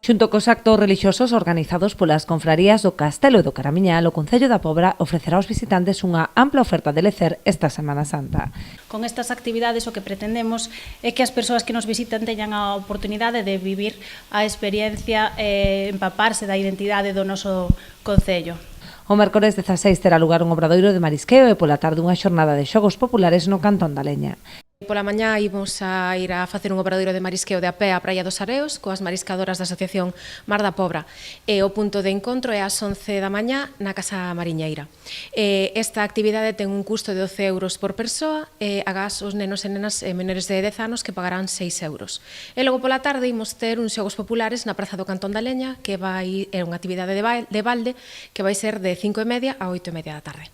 Xunto cos actos relixiosos organizados polas confrarías do Castelo e do Caramiñal, o Concello da Pobra ofrecerá aos visitantes unha ampla oferta de lecer esta Semana Santa. Con estas actividades o que pretendemos é que as persoas que nos visitan teñan a oportunidade de vivir a experiencia e empaparse da identidade do noso concello. O mércores 16 terá lugar un obradoiro de marisqueo e pola tarde unha xornada de xogos populares no Cantón da Leña. Pola mañá ímos a ir a facer un obradoiro de marisqueo de a pé á Praia dos Areos coas mariscadoras da Asociación Mar da Pobra. E o punto de encontro é ás 11 da mañá na Casa Mariñeira. Esta actividade ten un custo de 12 euros por persoa e agás os nenos e nenas menores de 10 anos que pagarán 6 euros. E logo pola tarde imos ter uns xogos populares na Praza do Cantón da Leña que é unha actividade de balde que vai ser de 5:30 a 8:30 da tarde.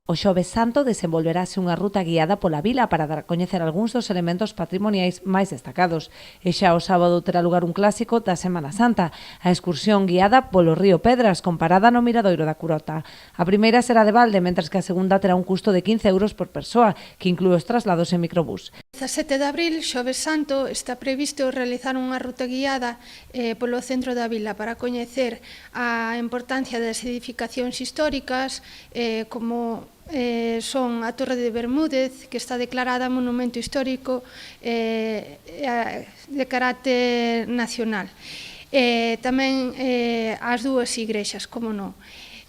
O Xoves Santo desenvolverase unha ruta guiada pola vila para dar a coñecer algúns dos elementos patrimoniais máis destacados. E xa o sábado terá lugar un clásico da Semana Santa, a excursión guiada polo río Pedras, con parada no Miradoiro da Curota. A primeira será de balde, mentres que a segunda terá un custo de 15 euros por persoa, que inclúe os traslados en microbús. 17 de abril, Xoves Santo, está previsto realizar unha ruta guiada polo centro da vila para coñecer a importancia das edificacións históricas como son a Torre de Bermúdez, que está declarada monumento histórico de carácter nacional. Tamén as dúas igrexas, como non.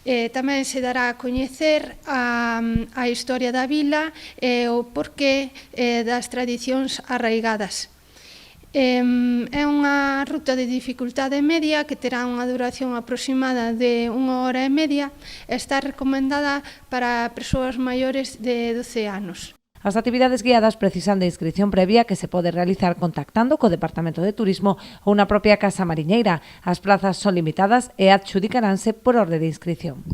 Tamén se dará a coñecer a historia da vila e o porqué das tradicións arraigadas. É unha ruta de dificultade media que terá unha duración aproximada de 1 hora e media e está recomendada para persoas maiores de 12 anos. As actividades guiadas precisan de inscrición previa que se pode realizar contactando co Departamento de Turismo ou na propia Casa Mariñeira. As plazas son limitadas e adxudicaranse por orde de inscrición.